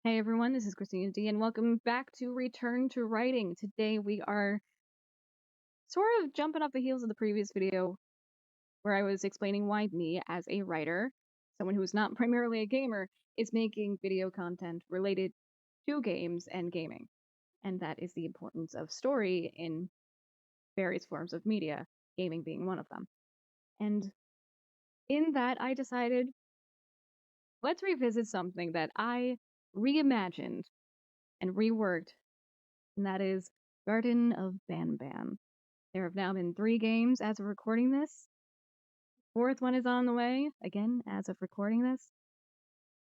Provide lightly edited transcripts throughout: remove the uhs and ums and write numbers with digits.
Hey everyone, this is Christina D, and welcome back to Return to Writing. Today we are sort of jumping off the heels of the previous video where I was explaining why me, as a writer, someone who's not primarily a gamer, is making video content related to games and gaming. And that is the importance of story in various forms of media, gaming being one of them. And in that, I decided, let's revisit something that I reimagined and reworked, and that is Garten of Banban. There have now been 3 games as of recording this. 4th one is on the way, again, as of recording this.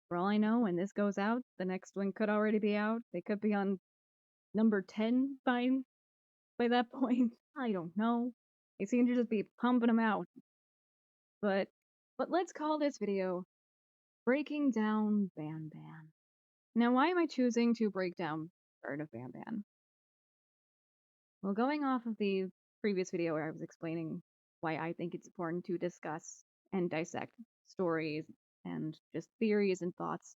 For all I know, when this goes out, the next one could already be out. They could be on number 10 by that point. I don't know. They seem to just be pumping them out. But let's call this video Breaking Down Banban. Now, why am I choosing to break down Garten of Banban? Well, going off of the previous video where I was explaining why I think it's important to discuss and dissect stories and just theories and thoughts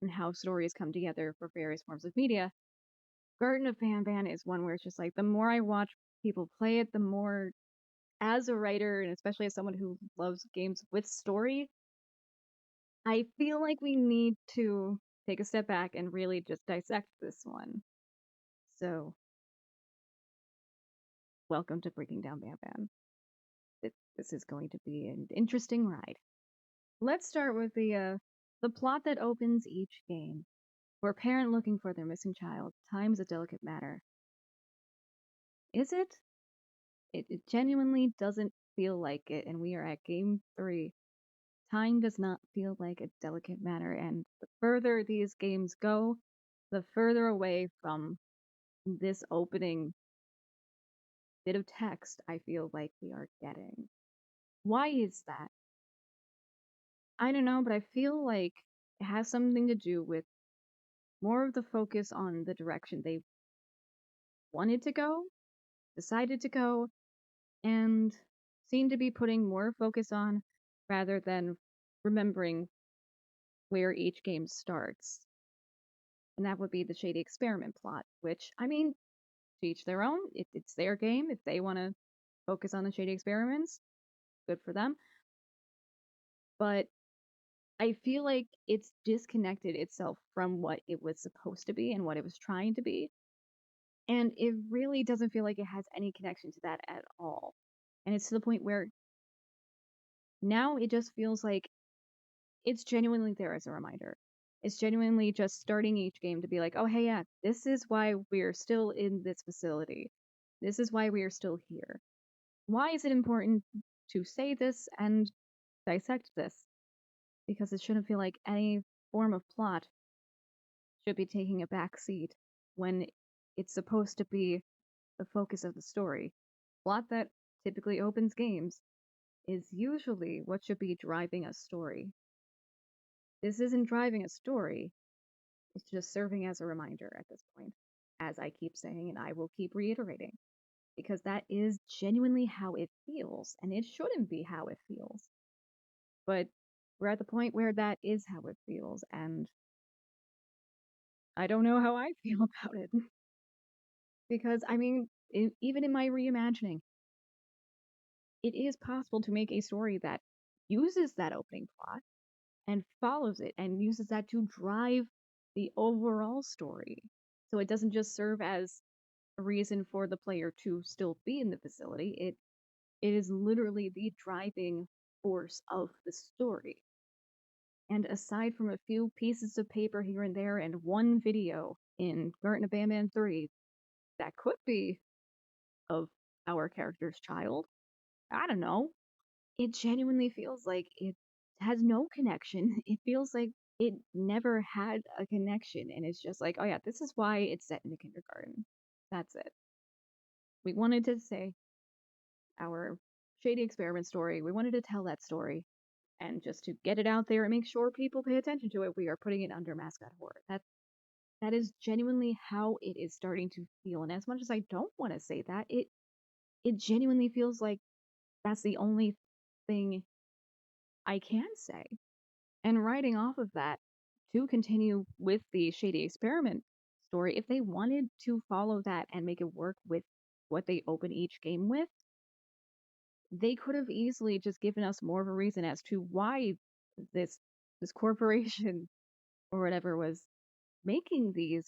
and how stories come together for various forms of media, Garten of Banban is one where it's just like the more I watch people play it, the more, as a writer and especially as someone who loves games with story, I feel like we need to take a step back and really just dissect this one. So, welcome to Breaking Down Banban. This is going to be an interesting ride. Let's start with the plot that opens each game. For a parent looking for their missing child, time is a delicate matter. Is it? It genuinely doesn't feel like it, and we are at game 3. Time does not feel like a delicate matter, and the further these games go, the further away from this opening bit of text I feel like we are getting. Why is that? I don't know, but I feel like it has something to do with more of the focus on the direction they wanted to go, decided to go, and seem to be putting more focus on rather than remembering where each game starts. And that would be the Shady Experiment plot, which, I mean, to each their own. It's their game. If they want to focus on the Shady Experiments, good for them. But I feel like it's disconnected itself from what it was supposed to be and what it was trying to be. And it really doesn't feel like it has any connection to that at all. And it's to the point where now it just feels like it's genuinely there as a reminder. It's genuinely just starting each game to be like, oh, hey, yeah, this is why we're still in this facility. This is why we are still here. Why is it important to say this and dissect this? Because it shouldn't feel like any form of plot should be taking a back seat when it's supposed to be the focus of the story. Plot that typically opens games is usually what should be driving a story. This isn't driving a story, it's just serving as a reminder at this point, as I keep saying and I will keep reiterating, because that is genuinely how it feels, and it shouldn't be how it feels. But we're at the point where that is how it feels, and I don't know how I feel about it. Because, I mean, even in my reimagining, it is possible to make a story that uses that opening plot and follows it and uses that to drive the overall story. So it doesn't just serve as a reason for the player to still be in the facility. It is literally the driving force of the story. And aside from a few pieces of paper here and there and one video in Garten of Banban 3 that could be of our character's child, I don't know. It genuinely feels like it has no connection. It feels like it never had a connection, and it's just like, oh yeah, this is why it's set in the kindergarten. That's it. We wanted to say our Shady Experiment story. We wanted to tell that story, and just to get it out there and make sure people pay attention to it, we are putting it under mascot horror. That is genuinely how it is starting to feel. And as much as I don't want to say that, it genuinely feels like that's the only thing I can say. And writing off of that to continue with the Shady Experiment story, if they wanted to follow that and make it work with what they open each game with, they could have easily just given us more of a reason as to why this this corporation or whatever was making these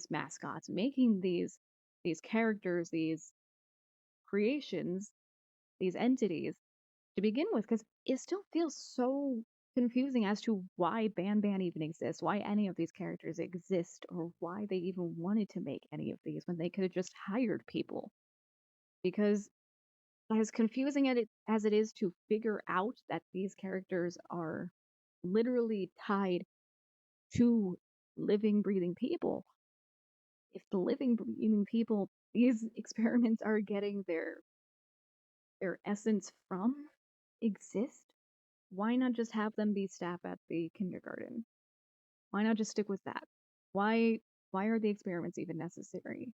mascots, making these characters, these creations, these entities to begin with, because it still feels so confusing as to why Banban even exists, why any of these characters exist, or why they even wanted to make any of these when they could have just hired people. Because as confusing as it is to figure out that these characters are literally tied to living, breathing people, if the living, breathing people these experiments are getting their essence from exist, why not just have them be staff at the kindergarten? Why not just stick with that? Why why are the experiments even necessary?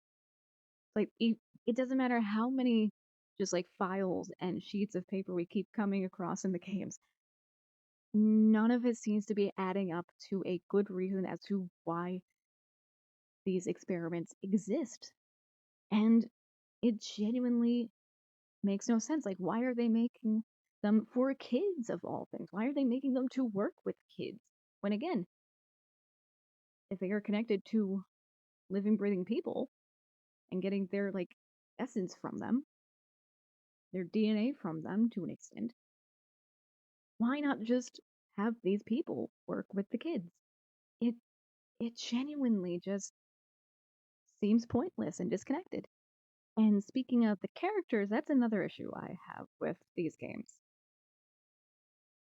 Like it doesn't matter how many just like files and sheets of paper we keep coming across in the games. None of it seems to be adding up to a good reason as to why these experiments exist. And it genuinely makes no sense. Like, why are they making them for kids of all things? Why are they making them to work with kids? When again, if they are connected to living, breathing people and getting their like essence from them, their DNA from them to an extent, why not just have these people work with the kids? It it genuinely just seems pointless and disconnected. And speaking of the characters, that's another issue I have with these games.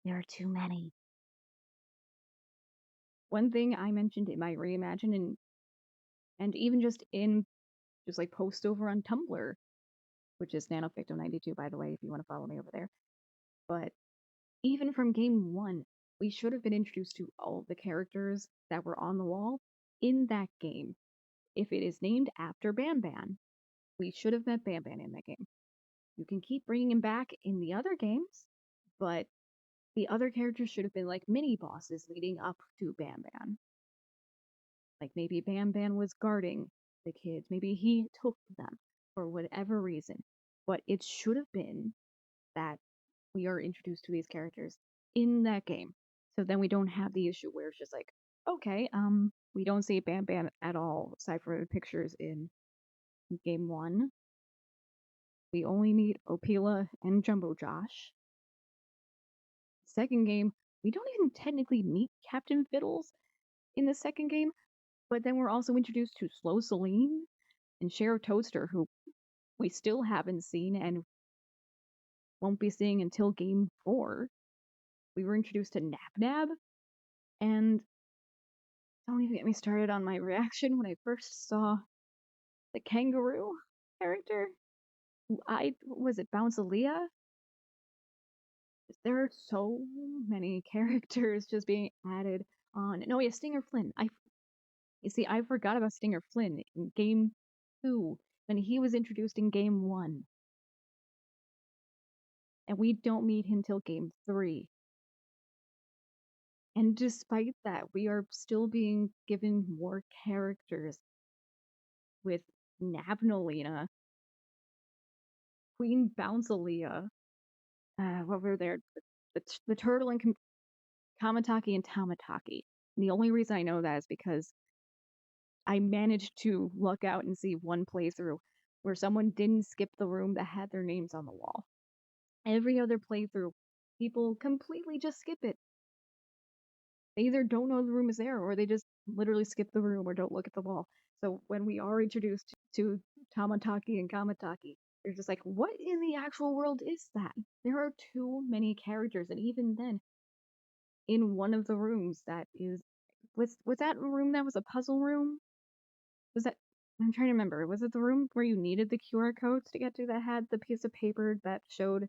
There are too many. One thing I mentioned in my reimagine and even just in just like post over on Tumblr, which is NanoFicto92, by the way, if you want to follow me over there. But even from game one, we should have been introduced to all of the characters that were on the wall in that game. If it is named after Banban, we should have met Banban in that game. You can keep bringing him back in the other games, but the other characters should have been like mini bosses leading up to Banban. Like maybe Banban was guarding the kids, maybe he took them for whatever reason. But it should have been that we are introduced to these characters in that game. So then we don't have the issue where it's just like, okay, we don't see Banban at all, aside from the pictures in game one. We only meet Opila and Jumbo Josh. Second game, we don't even technically meet Captain Fiddles in the second game, but then we're also introduced to Slow Celine and Sheriff Toadster, who we still haven't seen and won't be seeing until game 4. We were introduced to Nab Nab, and don't even get me started on my reaction when I first saw the kangaroo character. Was it Bouncelia? There are so many characters just being added on. No, yeah, Stinger Flynn. You see, I forgot about Stinger Flynn in game 2 when he was introduced in game 1. And we don't meet him till game 3. And despite that, we are still being given more characters with Nabnalina, Queen Bouncelia, what were there? The turtle and Kamataki and Tamataki. And the only reason I know that is because I managed to luck out and see one playthrough where someone didn't skip the room that had their names on the wall. Every other playthrough, people completely just skip it. They either don't know the room is there or they just literally skip the room or don't look at the wall. So when we are introduced to Tamataki and Kamataki, you're just like, what in the actual world is that? There are too many characters, and even then, in one of the rooms that is was that a room that was a puzzle room? Was that I'm trying to remember. Was it the room where you needed the QR codes to get to that had the piece of paper that showed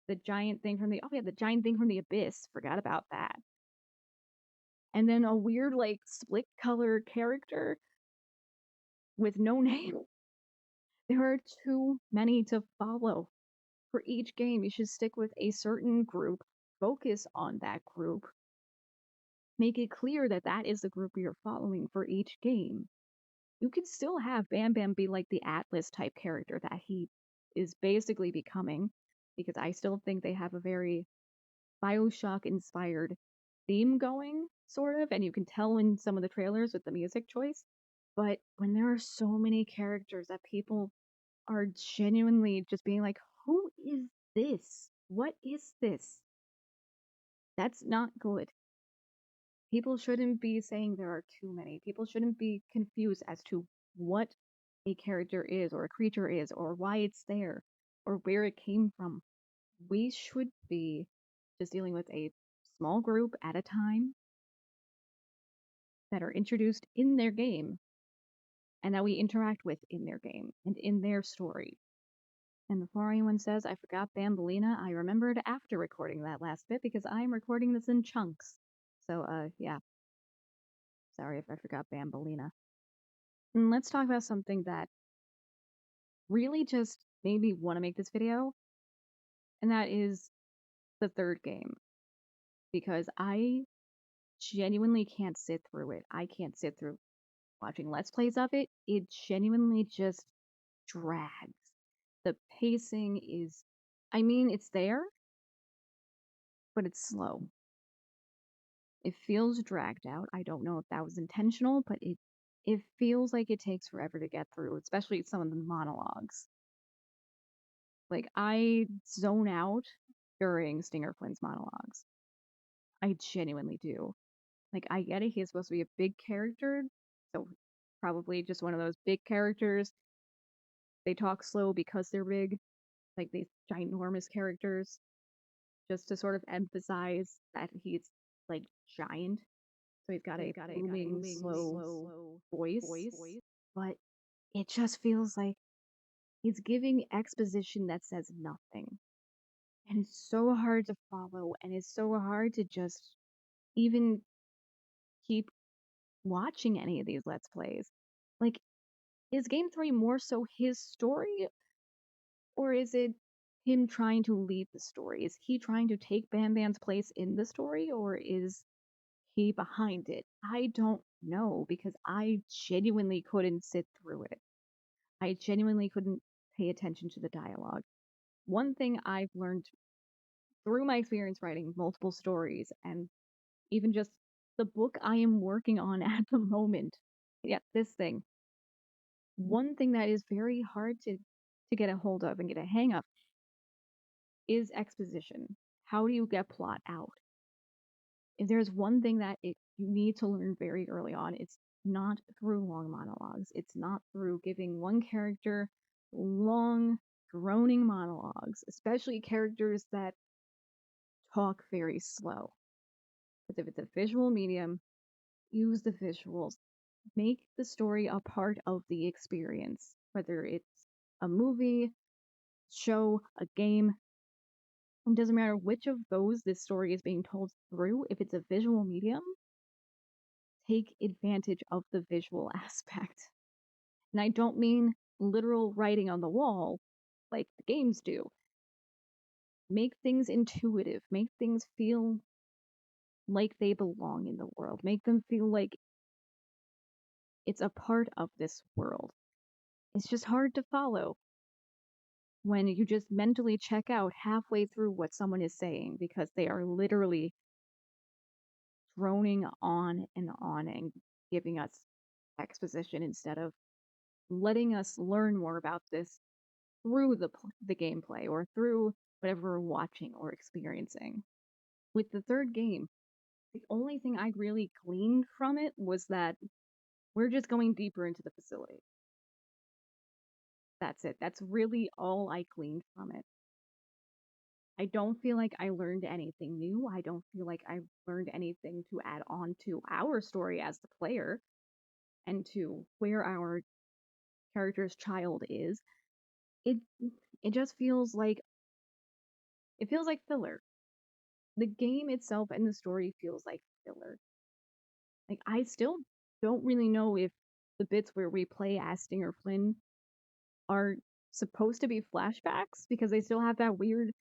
the giant thing from the the giant thing from the abyss. Forgot about that. And then a weird like split color character with no name. There are too many to follow. For each game, you should stick with a certain group, focus on that group, Make it clear that that is the group you're following for each game. You could still have Bam Bam be like the Atlas type character that he is basically becoming, because I still think they have a very BioShock inspired theme going, sort of, and you can tell in some of the trailers with the music choice. But when there are so many characters that people are genuinely just being like, who is this? What is this? That's not good. People shouldn't be saying there are too many. People shouldn't be confused as to what a character is or a creature is or why it's there or where it came from. We should be just dealing with a small group at a time that are introduced in their game and that we interact with in their game and in their story. And before anyone says I forgot Bambolina, I remembered after recording that last bit because I'm recording this in chunks. So, yeah, sorry if I forgot Bambolina. And let's talk about something that really just made me want to make this video, and that is the third game. Because I genuinely can't sit through it. I can't sit through watching Let's Plays of it. It genuinely just drags. The pacing is, I mean, it's there, but it's slow. It feels dragged out. I don't know if that was intentional, but it feels like it takes forever to get through, especially some of the monologues. Like, I zone out during Stinger Flynn's monologues. I genuinely do. Like, I get it, he's supposed to be a big character, so probably just one of those big characters. They talk slow because they're big, like these ginormous characters, just to sort of emphasize that he's like giant. So he's got a booming, slow voice. But it just feels like he's giving exposition that says nothing. And it's so hard to follow, and it's so hard to just even keep watching any of these Let's Plays. Like, is Game 3 more so his story, or is it him trying to lead the story? Is he trying to take Bam Bam's place in the story, or is he behind it? I don't know, because I genuinely couldn't sit through it. I genuinely couldn't pay attention to the dialogue. One thing I've learned through my experience writing multiple stories and even just the book I am working on at the moment. Yeah, this thing. One thing that is very hard to get a hold of and get a hang of is exposition. How do you get plot out? If there's one thing that you need to learn very early on, it's not through long monologues. It's not through giving one character long, droning monologues, especially characters that talk very slow. Because if it's a visual medium, use the visuals. Make the story a part of the experience, whether it's a movie, show, a game. It doesn't matter which of those this story is being told through. If it's a visual medium, take advantage of the visual aspect. And I don't mean literal writing on the wall like the games do. Make things intuitive, make things feel like they belong in the world, make them feel like it's a part of this world. It's just hard to follow when you just mentally check out halfway through what someone is saying because they are literally droning on and giving us exposition instead of letting us learn more about this through the gameplay or through whatever we're watching or experiencing. With the third game, the only thing I really gleaned from it was that we're just going deeper into the facility. That's it. That's really all I gleaned from it. I don't feel like I learned anything new. I don't feel like I learned anything to add on to our story as the player and to where our character's child is. It it just feels like filler. The game itself and the story feels like filler. Like, I still don't really know if the bits where we play as Stinger Flynn are supposed to be flashbacks because they still have that weird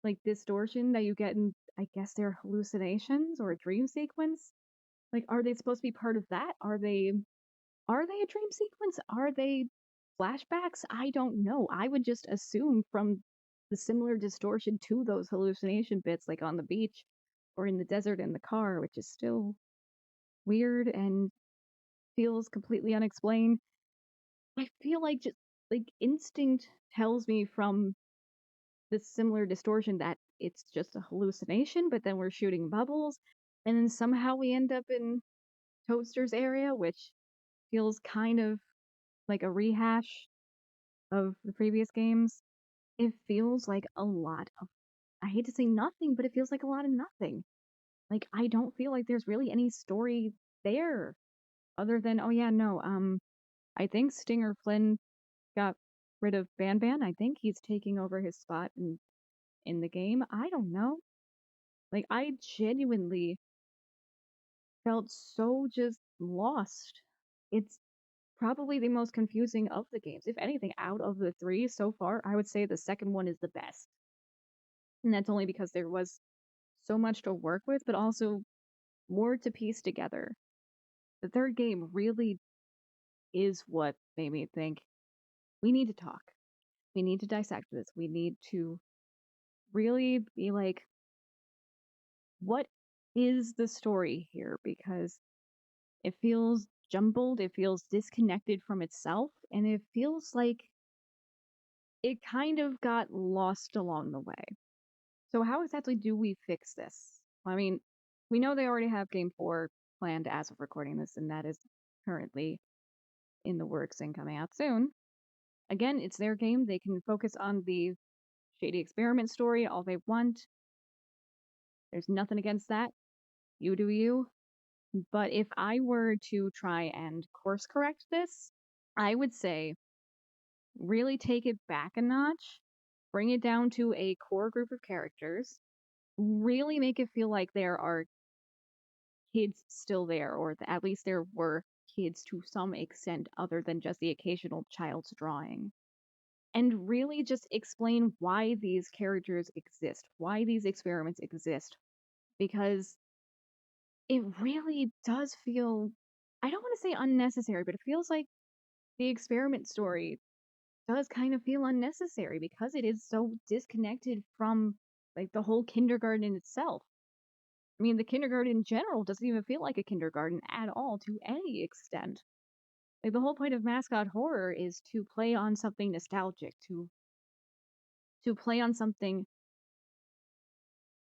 like distortion that you get in, I guess, their hallucinations or a dream sequence. Like, are they supposed to be part of that? Are they a dream sequence? Are they flashbacks? I don't know. I would just assume from the similar distortion to those hallucination bits, like on the beach or in the desert in the car, which is still weird and feels completely unexplained. I feel like just like instinct tells me from this similar distortion that it's just a hallucination, but then we're shooting bubbles, and then somehow we end up in Toadster's area, which feels kind of like a rehash of the previous games. It feels like a lot of, I hate to say nothing, but it feels like a lot of nothing. Like I don't feel like there's really any story there other than, oh yeah, no, I think Stinger Flynn got rid of Banban. I think he's taking over his spot in the game. I don't know. Like I genuinely felt so just lost. It's probably the most confusing of the games. If anything, out of the three so far, I would say the second one is the best. And that's only because there was so much to work with, but also more to piece together. The third game really is what made me think we need to talk. We need to dissect this. We need to really be like, what is the story here? Because it feels jumbled, it feels disconnected from itself, and it feels like it kind of got lost along the way. So, how exactly do we fix this? I mean, we know they already have Game 4 planned as of recording this, and that is currently in the works and coming out soon. Again, it's their game. They can focus on the shady experiment story all they want. There's nothing against that. You do you. But if I were to try and course correct this, I would say really take it back a notch, bring it down to a core group of characters, really make it feel like there are kids still there, or at least there were kids to some extent other than just the occasional child's drawing. And really just explain why these characters exist, why these experiments exist, because it really does feel, I don't want to say unnecessary, but it feels like the experiment story does kind of feel unnecessary because it is so disconnected from like the whole kindergarten itself. I mean, the kindergarten in general doesn't even feel like a kindergarten at all to any extent. Like the whole point of mascot horror is to play on something nostalgic, to play on something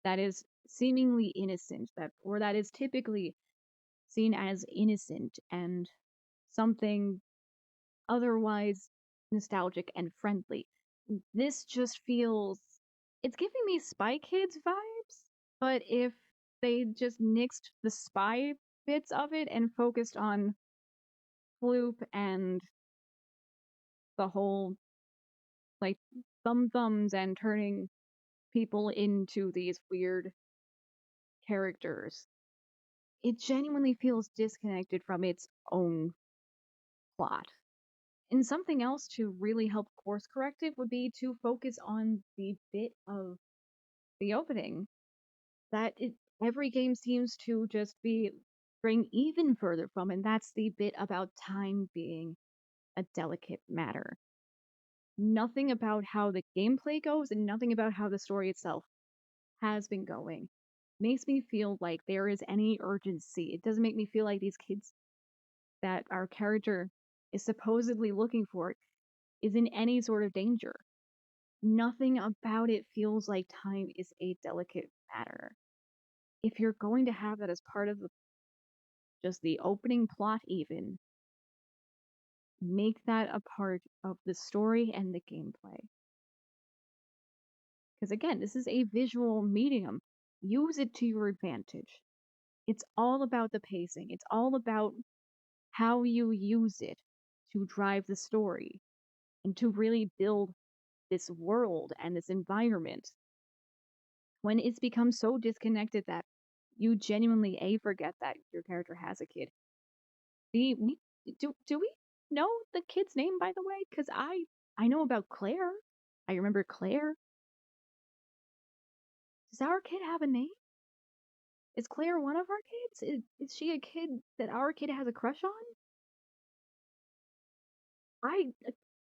that is seemingly innocent, that or that is typically seen as innocent and something otherwise nostalgic and friendly. This just feels, it's giving me Spy Kids vibes, but if they just nixed the spy bits of it and focused on Floop and the whole like thumbs and turning people into these weird characters, it genuinely feels disconnected from its own plot. And something else to really help course correct it would be to focus on the bit of the opening that every game seems to just be bring even further from, and that's the bit about time being a delicate matter. Nothing about how the gameplay goes and nothing about how the story itself has been going makes me feel like there is any urgency. It doesn't make me feel like these kids that our character is supposedly looking for is in any sort of danger. Nothing about it feels like time is a delicate matter. If you're going to have that as part of just the opening plot, even make that a part of the story and the gameplay. Because again, this is a visual medium. Use it to your advantage. It's all about the pacing. It's all about how you use it to drive the story and to really build this world and this environment. When it's become so disconnected that you genuinely A, forget that your character has a kid. B, do we know the kid's name, by the way? Because I know about Claire. I remember Claire. Does our kid have a name? Is Claire one of our kids? Is she a kid that our kid has a crush on? I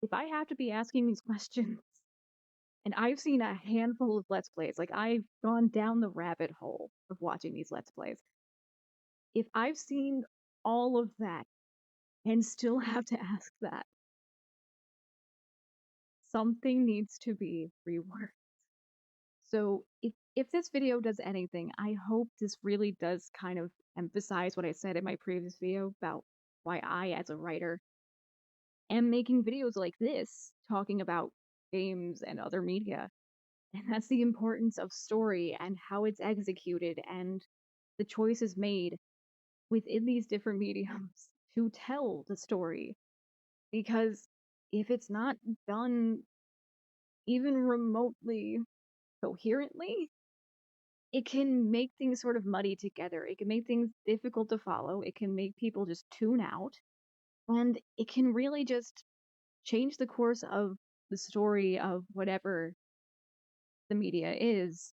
if I have to be asking these questions, and I've seen a handful of Let's Plays, like I've gone down the rabbit hole of watching these Let's Plays. If I've seen all of that and still have to ask that, something needs to be reworked. So if this video does anything, I hope this really does kind of emphasize what I said in my previous video about why I, as a writer, am making videos like this, talking about games and other media. And that's the importance of story and how it's executed and the choices made within these different mediums to tell the story. Because if it's not done even remotely coherently, it can make things sort of muddy together. It can make things difficult to follow. It can make people just tune out. And it can really just change the course of the story of whatever the media is,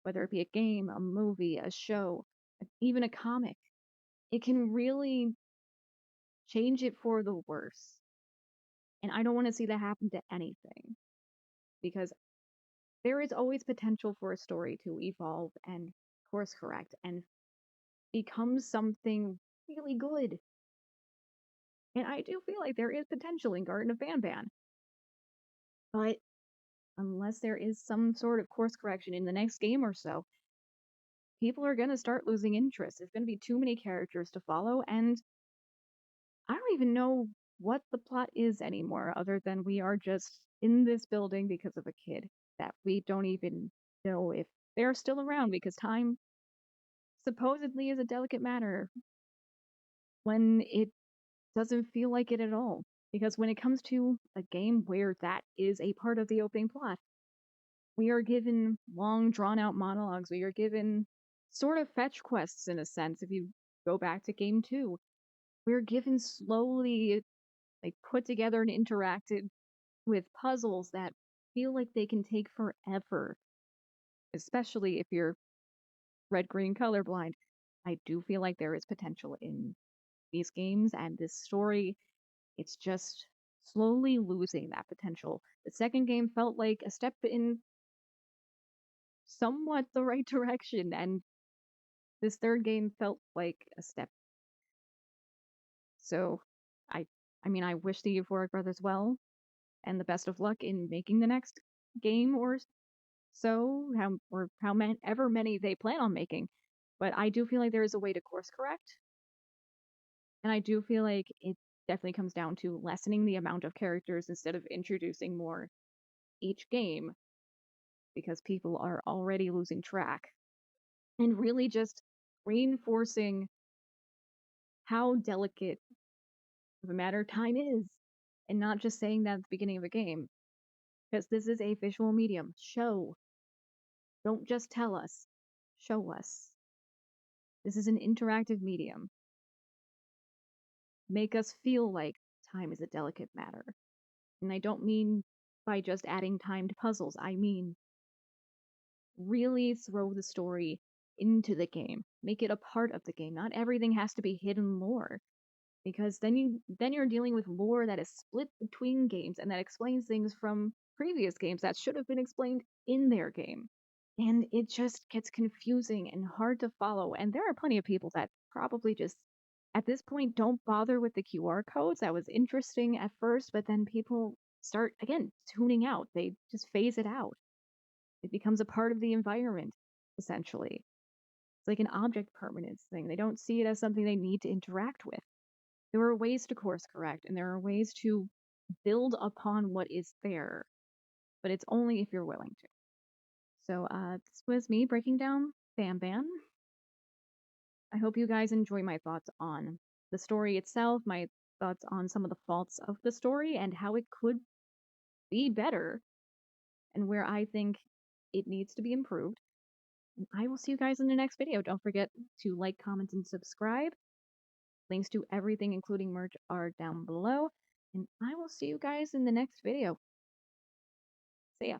whether it be a game, a movie, a show, even a comic. It can really change it for the worse. And I don't want to see that happen to anything because there is always potential for a story to evolve and course correct and become something really good. And I do feel like there is potential in Garten of Banban. But unless there is some sort of course correction in the next game or so, people are going to start losing interest. There's going to be too many characters to follow, and I don't even know what the plot is anymore, other than we are just in this building because of a kid that we don't even know if they're still around because time supposedly is a delicate matter when it doesn't feel like it at all. Because when it comes to a game where that is a part of the opening plot, we are given long, drawn out monologues. We are given sort of fetch quests in a sense. If you go back to game two, we're given slowly, like, put together and interacted with puzzles that feel like they can take forever, especially if you're red green colorblind. I do feel like there is potential in these games and this story. It's just slowly losing that potential. The second game felt like a step in somewhat the right direction, and this third game felt like a step. So I I mean I wish the Euphoric Brothers well and the best of luck in making the next game or so, ever many they plan on making. But I do feel like there is a way to course correct, and I do feel like it definitely comes down to lessening the amount of characters instead of introducing more each game because people are already losing track, and really just reinforcing how delicate of a matter time is, and not just saying that at the beginning of a game because this is a visual medium. Show, don't just tell us, show us. This is an interactive medium. Make us feel like time is a delicate matter. And I don't mean by just adding time to puzzles. I mean really throw the story into the game. Make it a part of the game. Not everything has to be hidden lore. Because then you're dealing with lore that is split between games and that explains things from previous games that should have been explained in their game. And it just gets confusing and hard to follow. And there are plenty of people that probably just, at this point, don't bother with the QR codes. That was interesting at first, but then people start, again, tuning out. They just phase it out. It becomes a part of the environment, essentially. It's like an object permanence thing. They don't see it as something they need to interact with. There are ways to course correct, and there are ways to build upon what is there, but it's only if you're willing to. So this was me breaking down Banban. I hope you guys enjoy my thoughts on the story itself, my thoughts on some of the faults of the story, and how it could be better, and where I think it needs to be improved. And I will see you guys in the next video. Don't forget to like, comment, and subscribe. Links to everything, including merch, are down below. And I will see you guys in the next video. See ya.